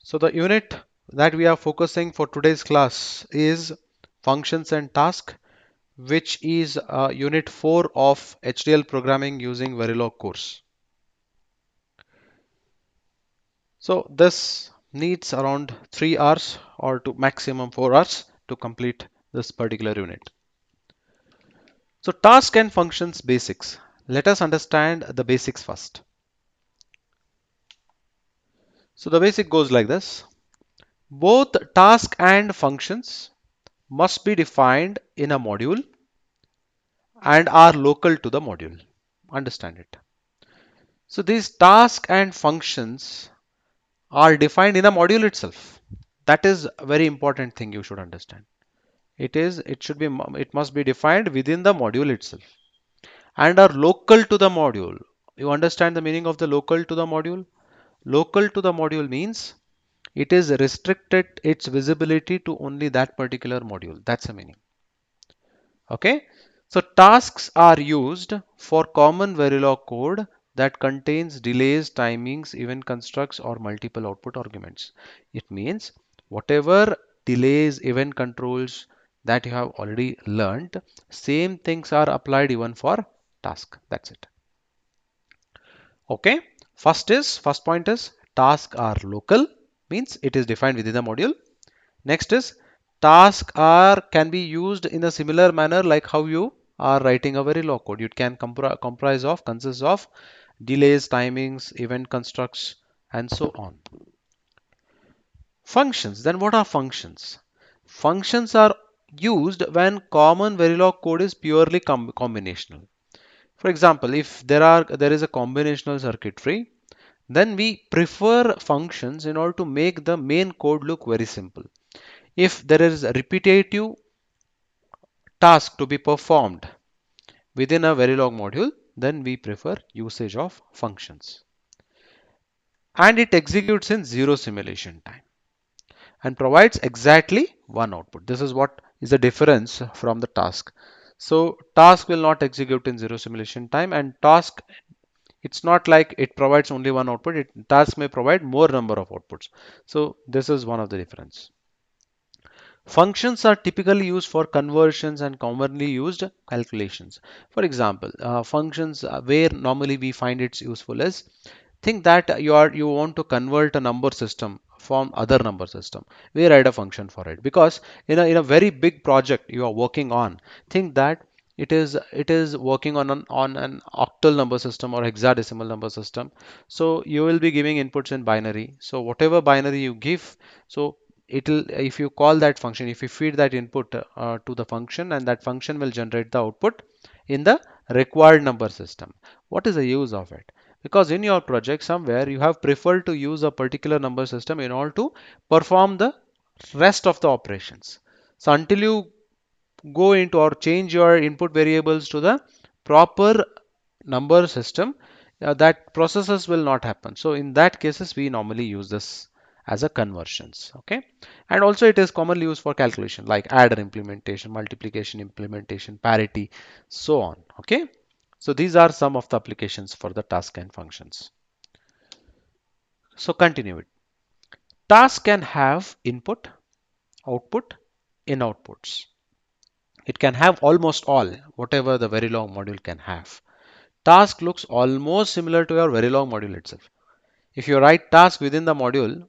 So the unit that we are focusing for today's class is functions and task, which is unit 4 of HDL programming using Verilog course. So this needs around 3 hours or to maximum 4 hours to complete this particular unit. So task and functions basics. Let us understand the basics first. So the basic goes like this. Both task and functions must be defined in a module and are local to the module. Understand it. So these tasks and functions are defined in a module itself. That is a very important thing you should understand. It must be defined within the module itself and are local to the module. You understand the meaning of the local to the module? Local to the module means it is restricted its visibility to only that particular module. That's the meaning. Okay. So tasks are used for common Verilog code that contains delays, timings, event constructs, or multiple output arguments. It means whatever delays, event controls that you have already learned, same things are applied even for task. That's it. Okay. First point is tasks are local, means it is defined within the module. Next is task are can be used in a similar manner like how you are writing a Verilog code. It can consist of delays, timings, event constructs, and so on. Functions. Then what are functions? Functions are used when common Verilog code is purely combinational. For example, if there is a combinational circuitry, then we prefer functions in order to make the main code look very simple. If there is a repetitive task to be performed within a Verilog module, then we prefer usage of functions. And it executes in zero simulation time and provides exactly one output. This is what is the difference from the task. So task will not execute in zero simulation time, and task, it's not like it provides only one output. Task may provide more number of outputs. So this is one of the difference. Functions are typically used for conversions and commonly used calculations. For example, functions where normally we find it's useful is, think that you want to convert a number system from other number system. We write a function for it because in a very big project you are working on, think that it is working on an octal number system or hexadecimal number system. So you will be giving inputs in binary. So whatever binary you give, so it'll if you call that function, if you feed that input to the function, and that function will generate the output in the required number system. What is the use of it? Because in your project somewhere you have preferred to use a particular number system in order to perform the rest of the operations. So until you go into or change your input variables to the proper number system, that processes will not happen. So in that cases we normally use this as a conversions. Okay. And also it is commonly used for calculation like adder implementation, multiplication implementation, parity, so on. Okay. So these are some of the applications for the task and functions. So continue it. Task can have input, output, in outputs. It can have almost all, whatever the Verilog module can have. Task looks almost similar to your Verilog module itself. If you write task within the module,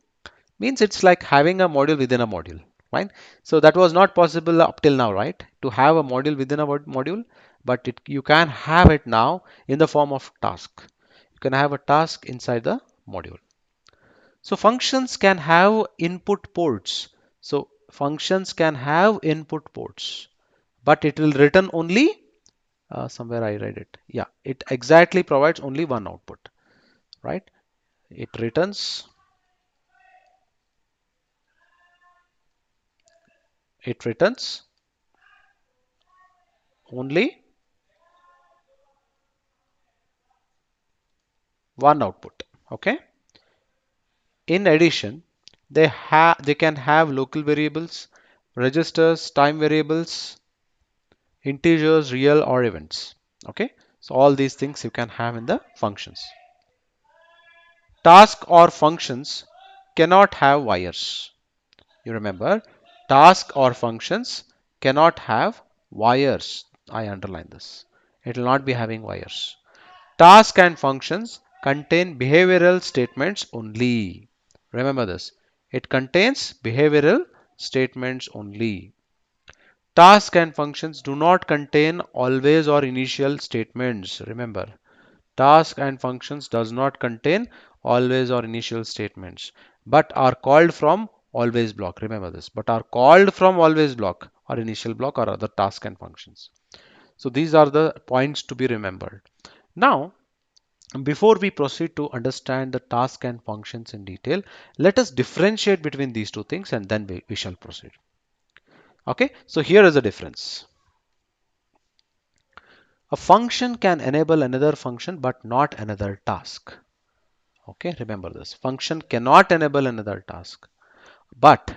means it's like having a module within a module, right? So that was not possible up till now, right? To have a module within a module, but you can have it now in the form of task. You can have a task inside the module. So functions can have input ports. So functions can have input ports, but it will return only somewhere I read it. Yeah, it exactly provides only one output, right? It returns it returns only one output. Okay. In addition, they can have local variables, registers, time variables, integers, real or events. Okay. So all these things you can have in the functions. Task or functions cannot have wires. You remember, task or functions cannot have wires. I underline this. It will not be having wires. Task and functions contain behavioral statements only. Remember this. It contains behavioral statements only. Task and functions do not contain always or initial statements. Remember, task and functions does not contain always or initial statements, but are called from always block. Remember this, but are called from always block or initial block or other task and functions. So these are the points to be remembered. Now, before we proceed to understand the task and functions in detail, let us differentiate between these two things and then we shall proceed. Okay, so here is the difference. A function can enable another function but not another task. Okay, remember this. Function cannot enable another task. But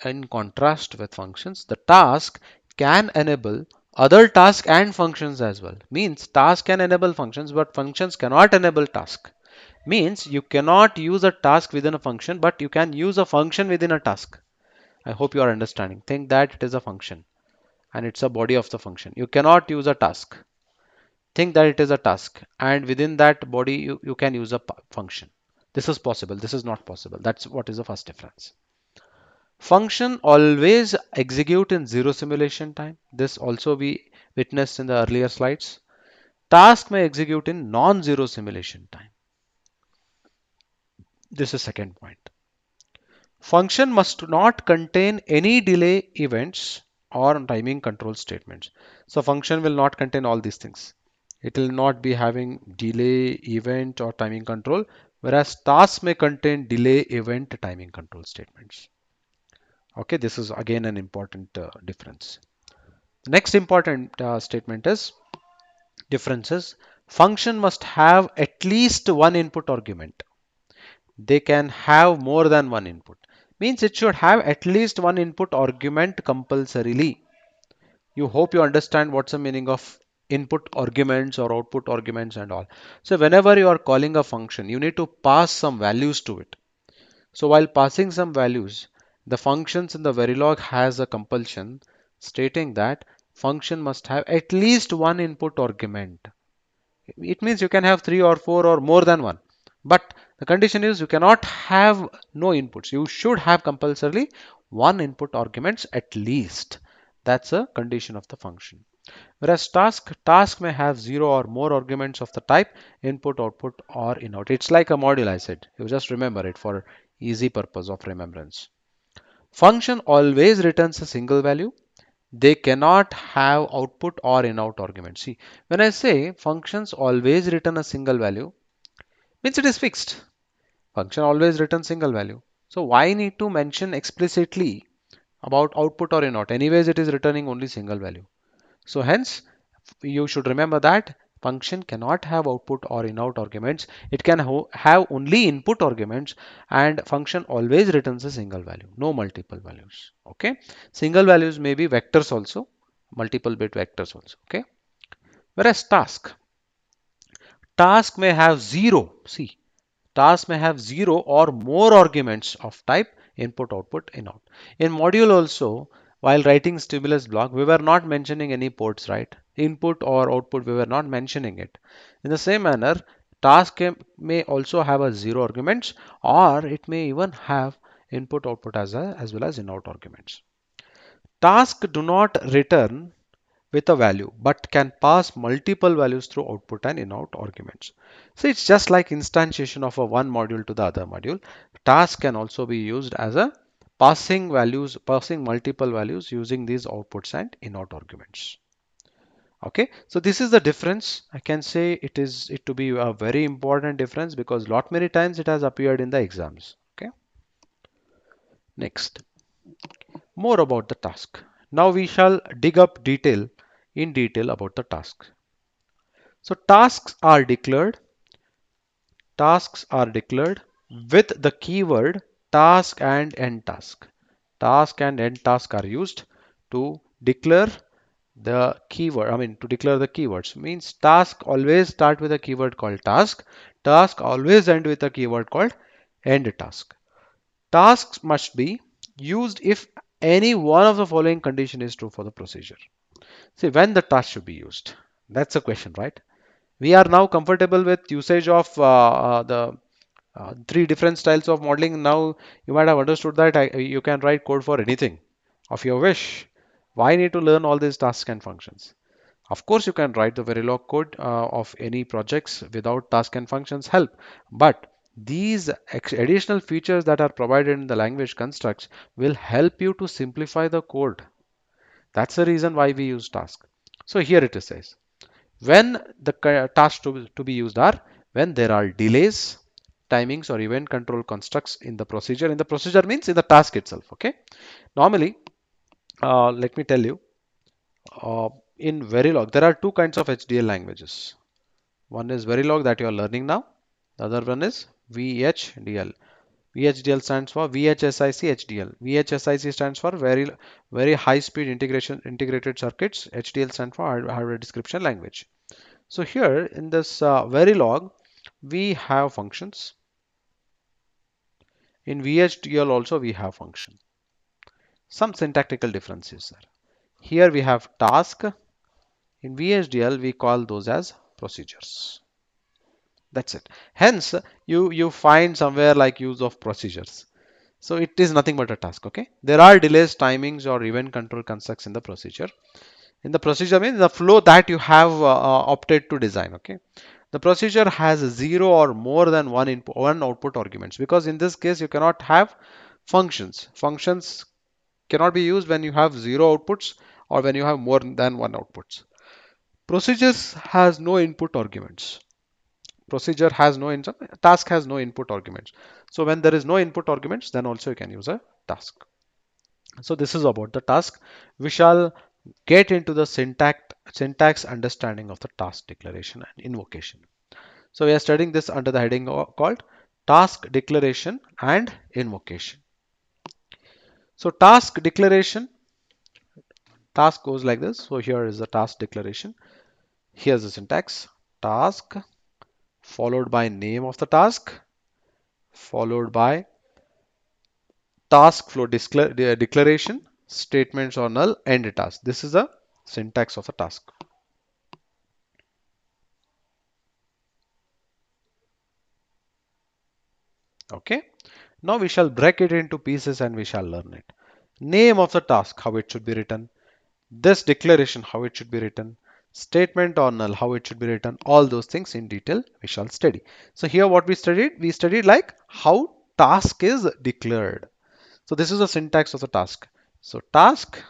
in contrast with functions, the task can enable other tasks and functions as well. Means task can enable functions, but functions cannot enable task. Means you cannot use a task within a function, but you can use a function within a task. I hope you are understanding. Think that it is a function and it's a body of the function. You cannot use a task. Think that it is a task, and within that body you can use a function. This is possible, this is not possible. That's what is the first difference. Function always execute in zero simulation time. This also we witnessed in the earlier slides. Task may execute in non-zero simulation time. This is second point. Function must not contain any delay events or timing control statements. So function will not contain all these things. It will not be having delay, event or timing control, whereas task may contain delay, event, timing control statements. Okay, this is again an important difference. The next important statement is differences. Function must have at least one input argument. They can have more than one input. Means it should have at least one input argument compulsorily. You hope you understand what's the meaning of input arguments or output arguments and all. So whenever you are calling a function, you need to pass some values to it. So while passing some values, the functions in the Verilog has a compulsion stating that function must have at least one input argument. It means you can have three or four or more than one. But the condition is you cannot have no inputs. You should have compulsorily one input arguments at least. That's a condition of the function. Whereas task may have zero or more arguments of the type input, output, or inout. It's like a module, I said. You just remember it for easy purpose of remembrance. Function always returns a single value. They cannot have output or inout arguments. See, when I say functions always return a single value, means it is fixed. Function always returns single value. So why need to mention explicitly about output or inout? Anyways, it is returning only single value. So hence, you should remember that function cannot have output or inout arguments. It can have only input arguments, and function always returns a single value, no multiple values. Okay, single values may be vectors also, multiple bit vectors also. Okay, whereas task may have zero. See, task may have zero or more arguments of type input, output, inout. In module also, while writing stimulus block, we were not mentioning any ports, right? Input or output, we were not mentioning it. In the same manner, may also have a zero arguments, or it may even have input, output as well as inout arguments. Task do not return with a value but can pass multiple values through output and inout arguments. So it's just like instantiation of a one module to the other module. Task can also be used as a passing multiple values using these outputs and inout arguments. Okay, so this is the difference. I can say it to be a very important difference because lot many times it has appeared in the exams. Okay, next, more about the task. Now we shall dig up in detail about the task. So tasks are declared with the keyword task and end task. Task and end task are used to declare the keyword. I mean to declare the keywords means task always start with a keyword called task. Task always end with a keyword called End task. Tasks must be used if any one of the following condition is true for the procedure. See, when the task should be used. That's the question, right? We are now comfortable with usage of the three different styles of modeling. Now you might have understood that you can write code for anything of your wish. Why need to learn all these tasks and functions? Of course, you can write the Verilog code of any projects without task and functions help. But these additional features that are provided in the language constructs will help you to simplify the code. That's the reason why we use task. So here it says, when the tasks to be used are when there are delays, timings or event control constructs in the procedure. In the procedure means in the task itself. Okay. Normally, let me tell you, uh, in Verilog, there are two kinds of HDL languages. One is Verilog that you are learning now. The other one is VHDL. VHDL stands for VHSIC HDL. VHSIC stands for very high speed integrated circuits. HDL stands for hardware description language. So here in this Verilog, we have functions. In VHDL also we have function. Some syntactical differences there. Here we have task. In VHDL we call those as procedures. That's it. Hence, you find somewhere like use of procedures. So it is nothing but a task. Okay. There are delays, timings, or event control constructs in the procedure. In the procedure means the flow that you have opted to design. Okay. The procedure has zero or more than one input, one output arguments, because in this case you cannot have functions. Functions cannot be used when you have zero outputs or when you have more than one outputs. Procedures has no input arguments. Procedure has no task has no input arguments. So when there is no input arguments, then also you can use a task. So this is about the task. We shall get into the syntax understanding of the task declaration and invocation. So we are studying this under the heading called task declaration and invocation. So task goes like this. So here is the task declaration. Here's the syntax: task followed by name of the task followed by task flow declaration, statements or null, end task. This is the syntax of the task. Okay. Now we shall break it into pieces and we shall learn it. Name of the task, how it should be written. This declaration, how it should be written. Statement or null, how it should be written. All those things in detail we shall study. So here what we studied like how task is declared. So this is the syntax of the task. So task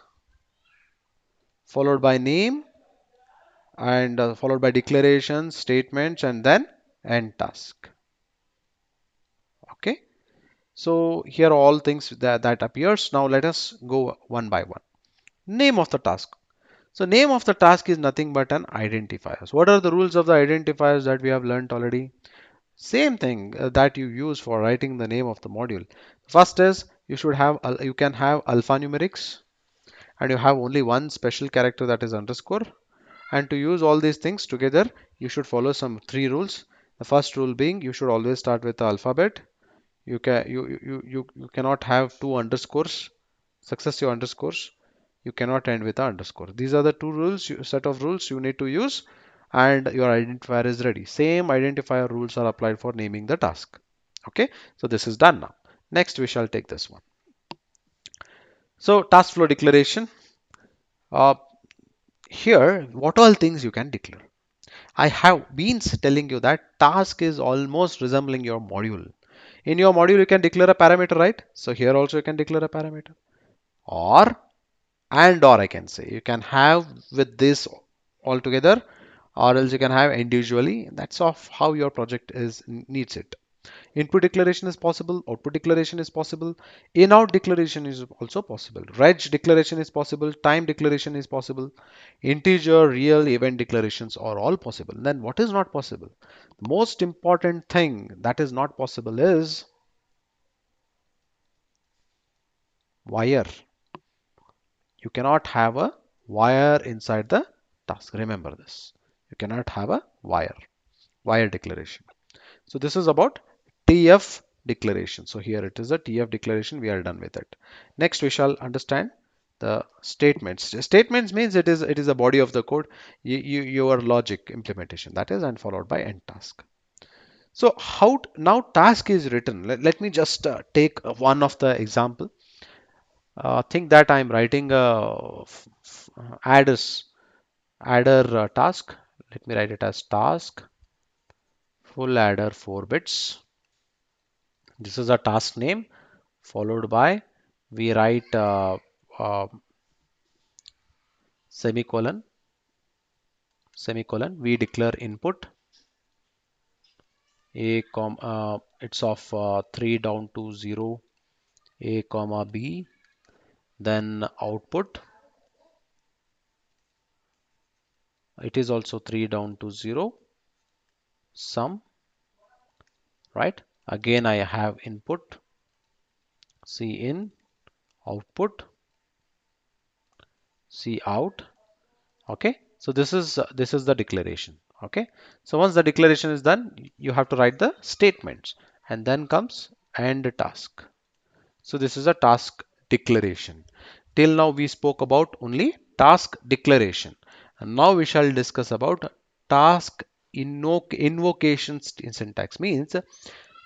followed by name and followed by declarations, statements, and then end task. Okay. So here are all things that appears. Now let us go one by one. Name of the task. So name of the task is nothing but an identifier. So what are the rules of the identifiers that we have learned already? Same thing that you use for writing the name of the module. First is you can have alphanumerics and you have only one special character, that is underscore. And to use all these things together, you should follow some three rules. The first rule being you should always start with the alphabet. You cannot have two underscores, successive underscores. You cannot end with an underscore. These are the two rules, set of rules you need to use, and your identifier is ready. Same identifier rules are applied for naming the task. Okay, so this is done now. Next, we shall take this one. So task flow declaration. Uh, Here, what all things you can declare? I have been telling you that task is almost resembling your module. In your module, you can declare a parameter, right? So here also you can declare a parameter. Or or I can say you can have with this all together, or else you can have individually. That's of how your project is needs it. Input declaration is possible, output declaration is possible, in-out declaration is also possible, reg declaration is possible, time declaration is possible, integer, real, event declarations are all possible. Then what is not possible? The most important thing that is not possible is wire. You cannot have a wire inside the task. Remember this. You cannot have a wire declaration. So this is about TF declaration. So here it is a TF declaration. We are done with it. Next, we shall understand the statements. Statements means it is a body of the code, your logic implementation, that is, and followed by end task. So now task is written. Let me just take one of the example. Think that I'm writing a adder task. Let me write it as task full adder 4 bits. This is a task name, followed by we write uh, semicolon, we declare input a it's of 3 down to 0, a comma b, then output, it is also 3 down to 0, sum, right? Again I have input, c in, output, c out. Okay, so this is the declaration. Okay, so once the declaration is done, you have to write the statements, and then comes end task. So this is a task declaration. Till now we spoke about only task declaration, and now we shall discuss about task invocations. In syntax means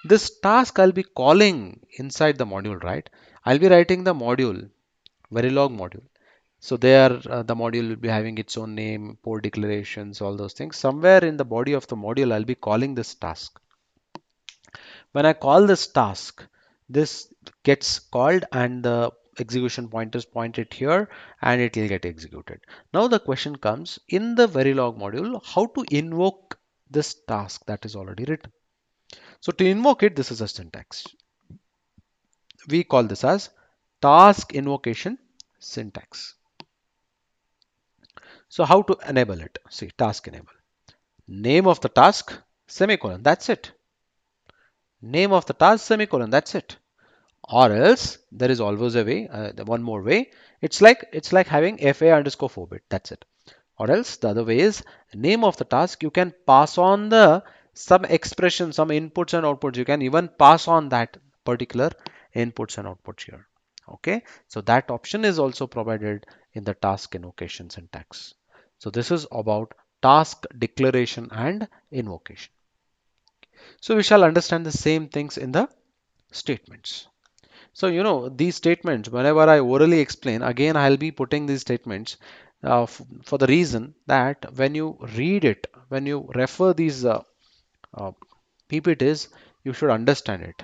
this task I'll be calling inside the module, right? I'll be writing the module, Verilog module. So there, the module will be having its own name, port declarations, all those things. Somewhere in the body of the module, I'll be calling this task. When I call this task, this gets called and the execution pointers pointed here and it will get executed. Now the question comes in the Verilog module, how to invoke this task that is already written. So to invoke it, this is a syntax. We call this as task invocation syntax. So how to enable it? See, task enable. Name of the task, semicolon, that's it. Name of the task, semicolon, that's it. Or else there is always a way, one more way. It's like having fa underscore 4-bit, that's it. Or else the other way is name of the task, you can pass on the some expression, some inputs and outputs. You can even pass on that particular inputs and outputs here. Okay, so that option is also provided in the task invocation syntax. So this is about task declaration and invocation. So we shall understand the same things in the statements. So, these statements, whenever I orally explain, again, I'll be putting these statements for the reason that when you read it, when you refer these uh, PPTs, you should understand it.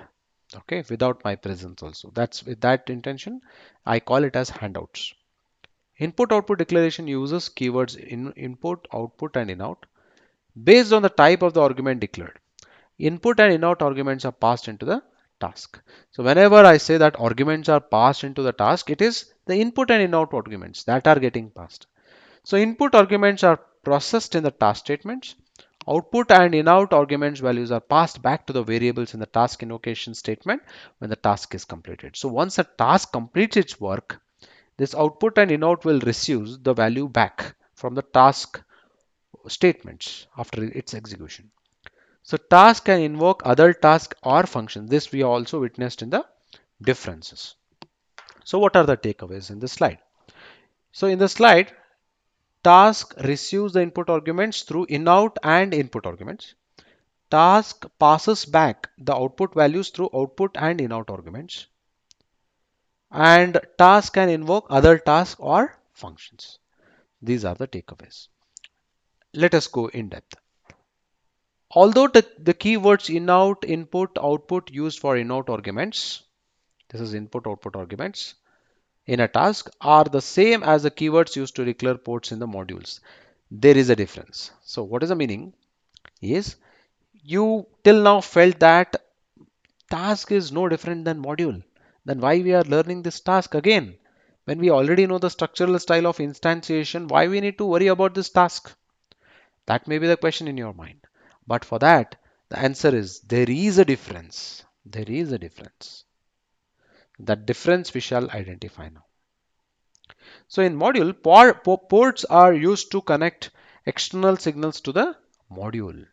Okay, without my presence also. That's with that intention, I call it as handouts. Input output declaration uses keywords in input, output, and inout based on the type of the argument declared. Input and inout arguments are passed into the task. So whenever I say that arguments are passed into the task, it is the input and inout arguments that are getting passed. So input arguments are processed in the task statements. Output and inout arguments values are passed back to the variables in the task invocation statement when the task is completed. So once a task completes its work, this output and inout will receive the value back from the task statements after its execution. So task can invoke other tasks or functions. This we also witnessed in the differences. So what are the takeaways in this slide? So in the slide, task receives the input arguments through inout and input arguments. Task passes back the output values through output and inout arguments. And task can invoke other tasks or functions. These are the takeaways. Let us go in depth. Although the keywords inout, input, output used for inout arguments, this is input output arguments in a task, are the same as the keywords used to declare ports in the modules. There is a difference. So what is the meaning? Is you till now felt that task is no different than module. Then why we are learning this task again? When we already know the structural style of instantiation, why we need to worry about this task? That may be the question in your mind. But for that, the answer is there is a difference. There is a difference. That difference we shall identify now. So in module, ports are used to connect external signals to the module.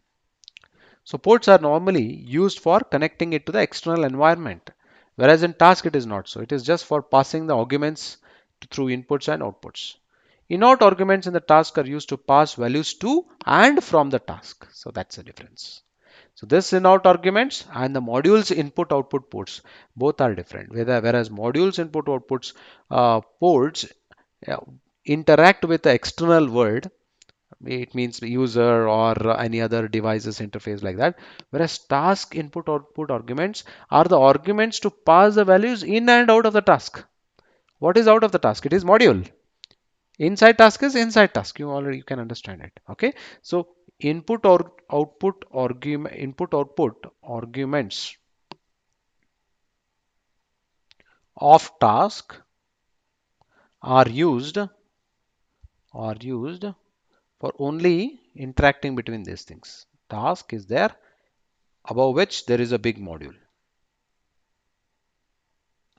So ports are normally used for connecting it to the external environment, whereas in task it is not so. It is just for passing the arguments through inputs and outputs. Input arguments in the task are used to pass values to and from the task. So that's the difference. So this in-out arguments and the modules input output ports both are different. Whereas modules input outputs ports uh, interact with the external world, it means the user or any other devices interface like that. Whereas task input output arguments are the arguments to pass the values in and out of the task. What is out of the task? It is module. Inside task is inside task. You can understand it. Okay. So input output arguments of task are used for only interacting between these things. Task is there, above which there is a big module.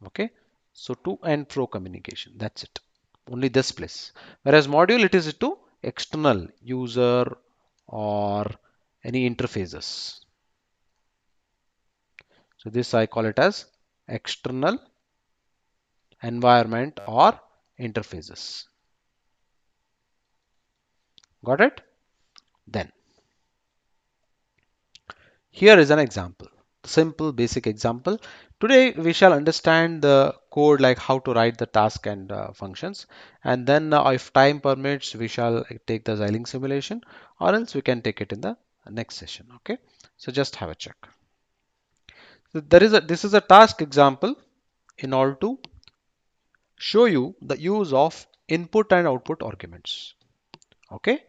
Okay. So to and fro communication. That's it. Only this place. Whereas module, it is to external user or any interfaces. So this I call it as external environment or interfaces. Got it? Then here is an example. Simple basic example. Today we shall understand the code, like how to write the task and functions, and then if time permits we shall take the Xilinx simulation, or else we can take it in the next session. Okay, so just have a check. So this is a task example in order to show you the use of input and output arguments. Okay,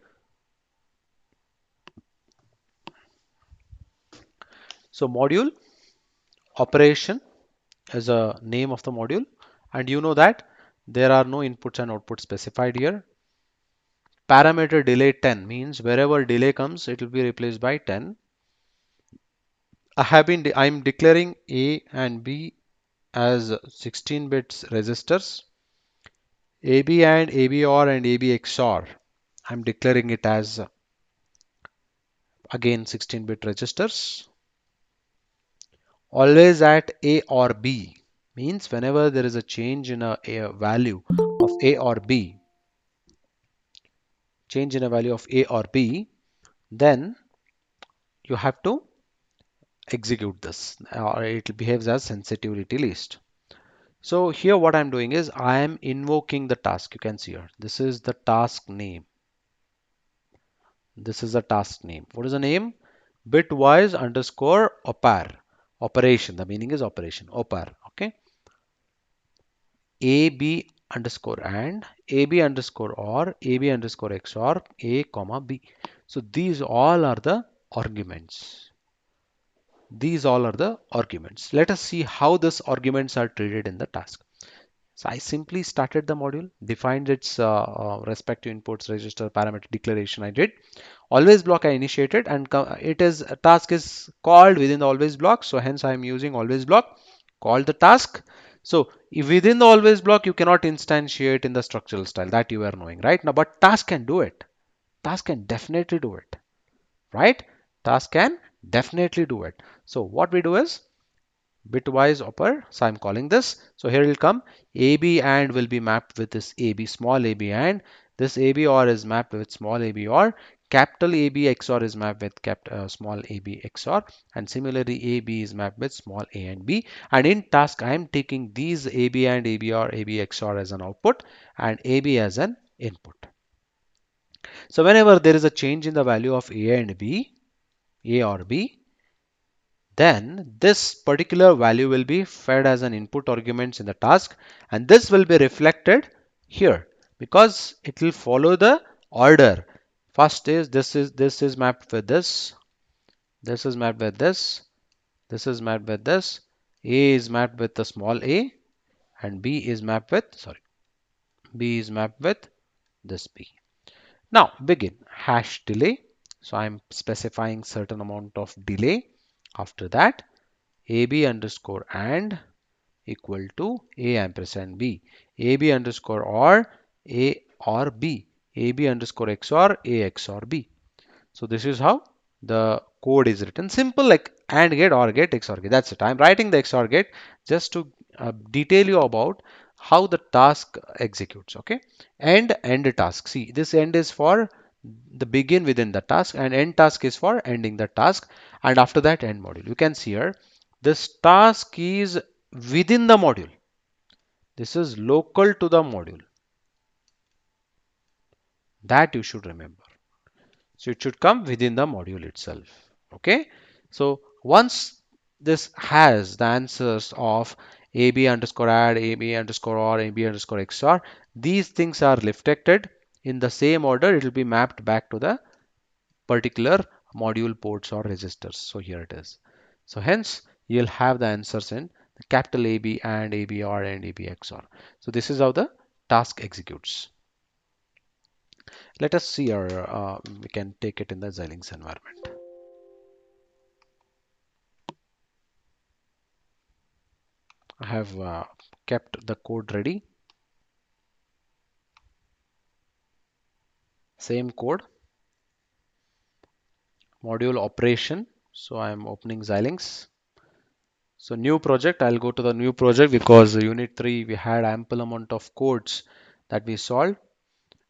so module operation is a name of the module, and you know that there are no inputs and outputs specified here. Parameter delay 10 means wherever delay comes, it will be replaced by 10. I'm declaring A and B as 16 bits registers. AB and AB OR and AB XOR, I'm declaring it as again 16-bit registers. Always at A or B means whenever there is a change in a value of A or B, then you have to execute this, or it behaves as sensitivity list. So here what I'm doing is I am invoking the task. You can see here, this is the task name. This is the task name. What is the name? Bitwise underscore operation. The meaning is operation. Okay. AB underscore and AB underscore or AB underscore XOR A comma B. So these all are the arguments. These all are the arguments. Let us see how these arguments are treated in the task. So I simply started the module, defined its respective inputs, register, parameter declaration. I did always block I initiated, and it is a task is called within the always block. So hence I am using always block, called the task. So if within the always block, you cannot instantiate in the structural style, that you are knowing right now, but task can do it. Task can definitely do it, right? Task can definitely do it. So what we do is bitwise upper. So I'm calling this. So here will come AB and will be mapped with this AB, small AB, and this AB OR is mapped with small AB OR. Capital AB XOR is mapped with small AB XOR, and similarly AB is mapped with small a and b. And in task I am taking these AB and AB or AB XOR as an output and AB as an input. So whenever there is a change in the value of A and B, A or B, then this particular value will be fed as an input arguments in the task, and this will be reflected here because it will follow the order. First is this is mapped with this is mapped with this is mapped with this, A is mapped with the small a, and B is mapped with B is mapped with this B. Now begin hash delay. So I'm specifying certain amount of delay. After that, AB underscore and equal to A ampersand B. AB underscore or A or B. AB underscore XOR A XOR B. So this is how the code is written. Simple like AND gate, OR gate, XOR gate. That's it. I'm writing the XOR gate just to detail you about how the task executes. Okay. End task. See, this end is for the begin within the task, and end task is for ending the task. And after that, end module. You can see here, this task is within the module. This is local to the module. That you should remember. So it should come within the module itself. Okay. So once this has the answers of AB underscore add, AB underscore or, AB underscore XOR, these things are reflected in the same order. It will be mapped back to the particular module ports or registers. So here it is. So hence you'll have the answers in the capital AB and AB or and AB XOR. So this is how the task executes. Let us see our, we can take it in the Xilinx environment. I have kept the code ready. Same code, module operation. So I'm opening Xilinx. So new project, I'll go to the new project because unit 3 we had ample amount of codes that we solved.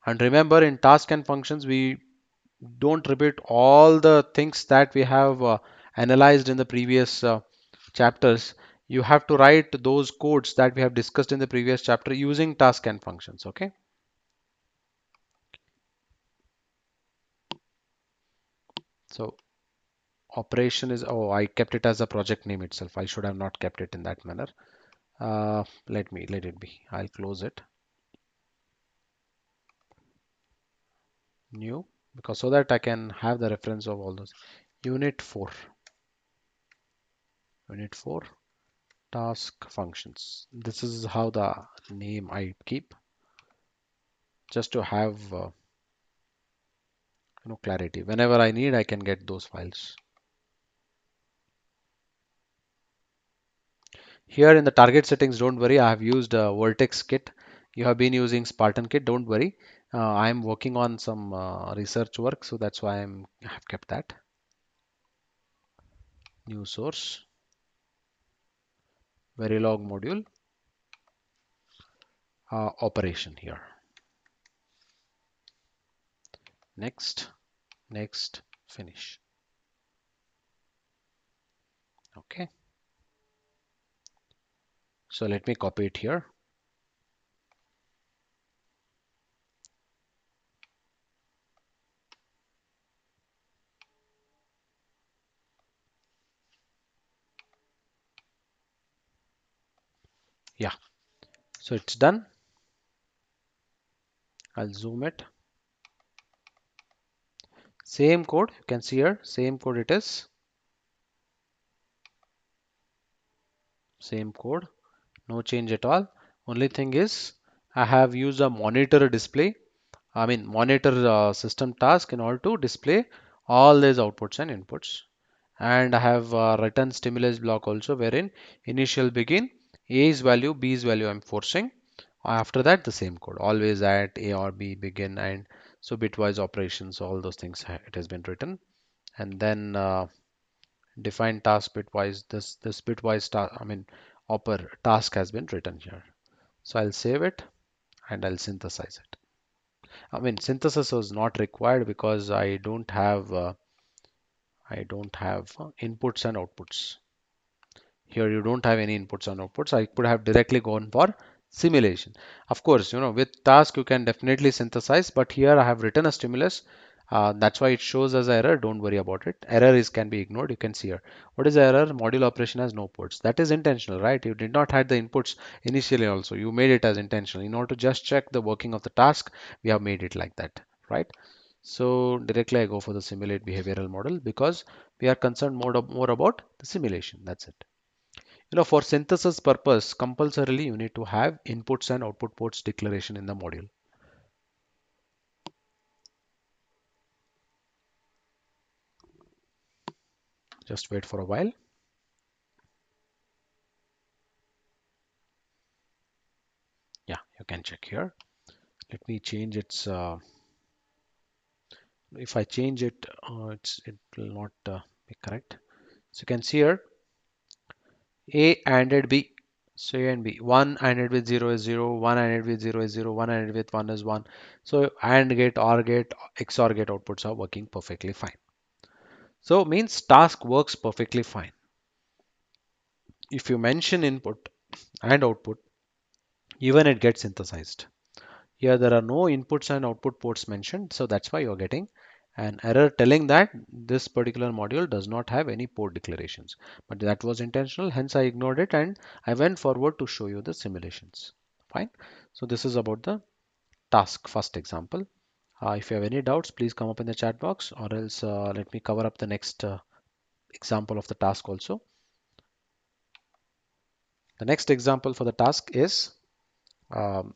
And remember, in task and functions, we don't repeat all the things that we have analyzed in the previous chapters. You have to write those codes that we have discussed in the previous chapter using task and functions. Okay. So operation is, oh, I kept it as a project name itself. I should have not kept it in that manner. Let it be. I'll close it. New, because so that I can have the reference of all those. Unit 4. Unit 4 task functions. This is how the name I keep, just to have clarity. Whenever I need, I can get those files. Here in the target settings, don't worry, I have used Vertex kit. You have been using Spartan kit, don't worry. I'm working on some research work, so that's why I have kept that. New source, Verilog module, operation here. Next, next, finish. Okay. So let me copy it here. Yeah, so it's done. I'll zoom it. Same code, you can see here, same code it is. Same code, no change at all. Only thing is I have used a monitor display, I mean monitor system task in order to display all these outputs and inputs. And I have written stimulus block also, wherein initial begin, A's value, B's value I'm forcing. After that, the same code, always at A or B begin, and so bitwise operations, all those things it has been written. And then define task bitwise, this bitwise task, I mean task has been written here. So I'll save it and I'll synthesize it. I mean, synthesis was not required because I don't have inputs and outputs. Here you don't have any inputs and outputs. I could have directly gone for simulation. Of course, with task you can definitely synthesize, but here I have written a stimulus. That's why it shows as error. Don't worry about it. Error is can be ignored. You can see here. What is the error? Module operation has no ports. That is intentional, right? You did not have the inputs initially also. You made it as intentional. In order to just check the working of the task, we have made it like that, right? So directly I go for the simulate behavioral model because we are concerned more about the simulation. That's it. For synthesis purpose, compulsorily you need to have inputs and output ports declaration in the module. Just wait for a while. Yeah, you can check here. Let me change its if I change it, it will not be correct. So you can see here A ANDed B. So A and B. 1 ANDed with 0 is 0, 1 ANDed with 0 is 0, 1 ANDed with 1 is 1. So AND gate, OR gate, XOR gate outputs are working perfectly fine. So means task works perfectly fine. If you mention input and output, even it gets synthesized. Here there are no inputs and output ports mentioned, so that's why you're getting an error telling that this particular module does not have any port declarations. But that was intentional, hence I ignored it and I went forward to show you the simulations. Fine. So this is about the task first example. If you have any doubts, please come up in the chat box, or else let me cover up the next example of the task also. The next example for the task is um,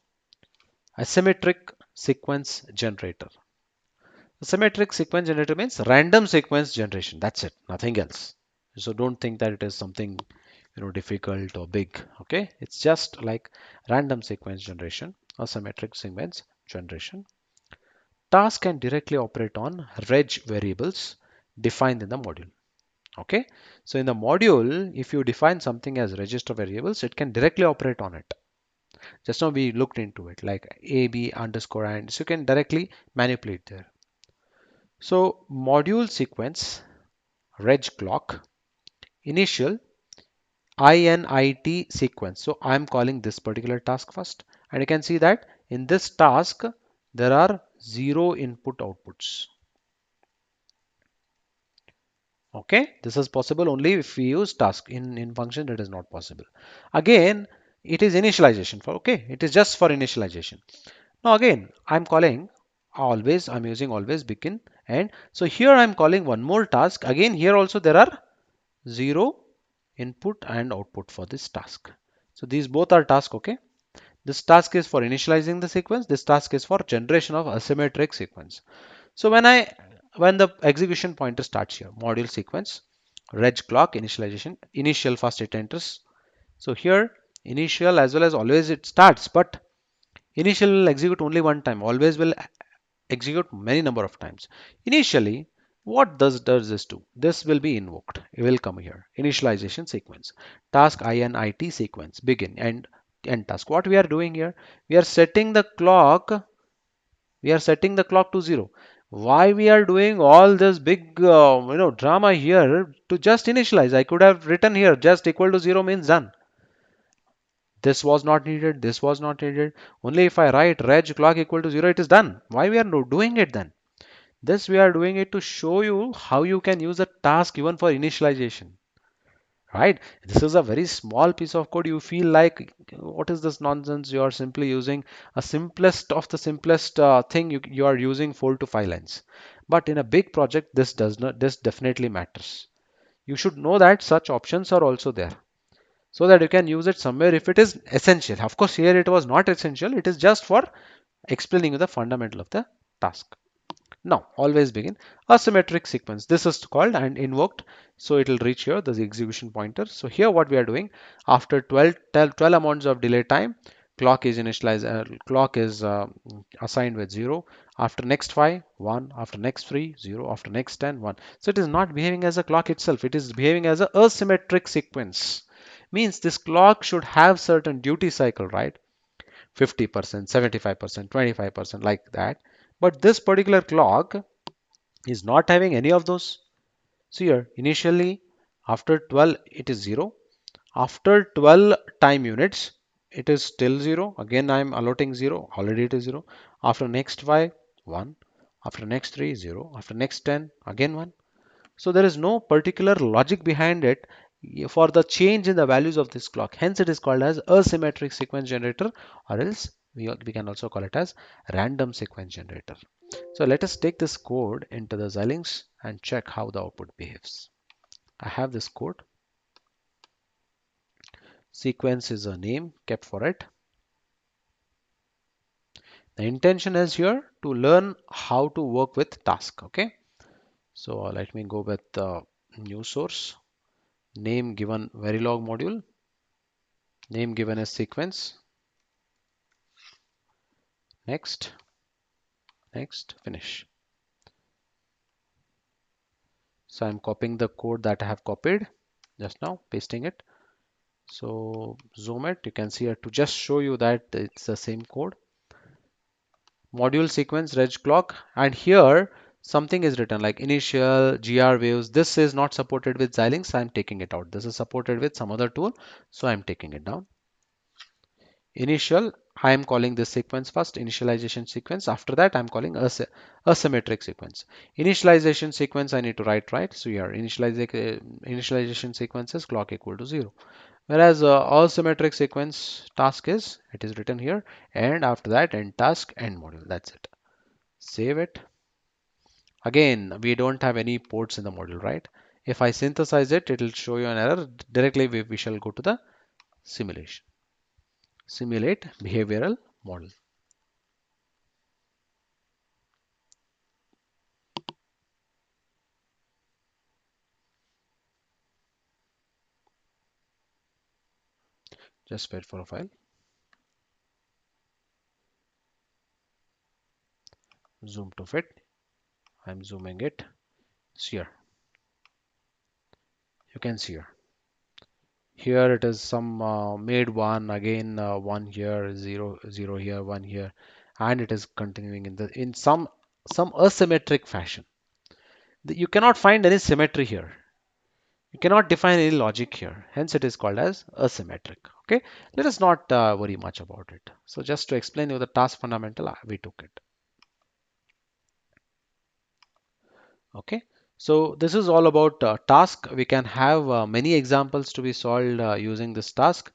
asymmetric sequence generator. Symmetric sequence generator means random sequence generation. That's it, nothing else. So don't think that it is something difficult or big. Okay, it's just like random sequence generation or symmetric sequence generation. Task can directly operate on reg variables defined in the module. Okay, so in the module, if you define something as register variables, it can directly operate on it. Just now we looked into it like a b underscore and so you can directly manipulate there. So module sequence, reg clock, initial init sequence. So I'm calling this particular task first. And you can see that in this task, there are 0 input outputs. Okay, this is possible only if we use task. In function, it is not possible. Again, it is initialization for, okay, it is just for initialization. Now again, I'm calling always, I'm using always begin and so here I'm calling one more task. Again, here also there are 0 input and output for this task. So these both are tasks, okay? This task is for initializing the sequence. This task is for generation of asymmetric sequence. So when the execution pointer starts here, module sequence, reg clock, initialization, initial first it enters. So here initial as well as always it starts, but initial will execute only one time. Always will execute many number of times. Initially, what does this do? This will be invoked. It will come here. Initialization sequence. Task init sequence. Begin and end task. What we are doing here? We are setting the clock. We are setting the clock to 0. Why we are doing all this big drama here to just initialize? I could have written here just equal to 0 means done. This was not needed. This was not needed. Only if I write reg clock equal to 0, it is done. Why we are not doing it then? This we are doing it to show you how you can use a task even for initialization. Right? This is a very small piece of code. You feel like, what is this nonsense? You are simply using a simplest of the simplest thing you are using 4 to 5 lines. But in a big project, this does not. This definitely matters. You should know that such options are also there so that you can use it somewhere if it is essential. Of course, here it was not essential. It is just for explaining you the fundamental of the task. Now, always begin a symmetric sequence. This is called and invoked. So it will reach here, the execution pointer. So here what we are doing, after 12 amounts of delay time, clock is initialized, clock is assigned with 0. After next 5, 1. After next 3, 0. After next 10, 1. So it is not behaving as a clock itself. It is behaving as a asymmetric sequence. Means this clock should have certain duty cycle, right? 50%, 75%, 25% like that. But this particular clock is not having any of those. So here initially after 12 it is 0. After 12 time units it is still 0. Again I am allotting 0. Already it is 0. After next 5, 1. After next 3, 0. After next 10, again 1. So there is no particular logic behind it for the change in the values of this clock. Hence it is called as asymmetric sequence generator, or else we can also call it as random sequence generator. So let us take this code into the Xilinx and check how the output behaves. I have this code. Sequence is a name kept for it. The intention is here to learn how to work with task. Okay. So let me go with the new source. Name given Verilog module. Name given as sequence. Next, next, finish. So I'm copying the code that I have copied just now, pasting it. So zoom it, you can see here to just show you that it's the same code. Module sequence reg clock, and here something is written like initial gr waves. This is not supported with Xilinx, I'm taking it out. This is supported with some other tool, so I'm taking it down. Initial, I am calling this sequence first, initialization sequence. After that, I'm calling asymmetric sequence. Initialization sequence, I need to write right. So here, initialization sequence is clock equal to 0. Whereas asymmetric sequence task is, it is written here, and after that, end task, end module. That's it. Save it. Again, we don't have any ports in the module, right? If I synthesize it, it will show you an error. Directly, we shall go to the simulation. Simulate behavioral model. Just wait for a file. Zoom to fit. I'm zooming it. See here. You can see here. Here it is some made one again, one here, zero, zero here, one here, and it is continuing in some asymmetric fashion. You cannot find any symmetry here. You cannot define any logic here. Hence, it is called as asymmetric. Okay. Let us not worry much about it. So just to explain you the task fundamental, we took it. Okay, so this is all about task. We can have many examples to be solved using this task.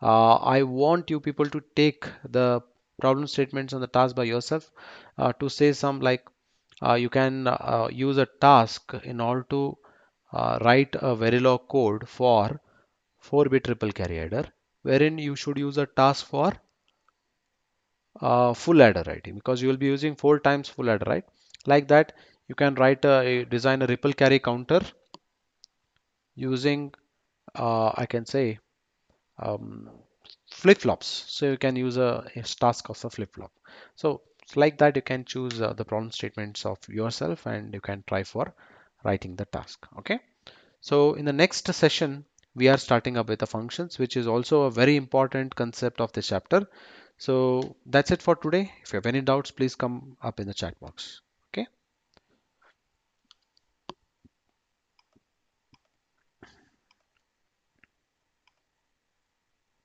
I want you people to take the problem statements on the task by yourself to say some like you can use a task in order to write a Verilog code for 4-bit triple carry adder, wherein you should use a task for full adder writing because you will be using 4 times full adder, right? Like that, you can write design a ripple carry counter using I can say um, flip-flops. So you can use a task of a flip-flop. So like that, you can choose the problem statements of yourself and you can try for writing the task. Okay. So in the next session, we are starting up with the functions, which is also a very important concept of this chapter. So that's it for today. If you have any doubts, please come up in the chat box.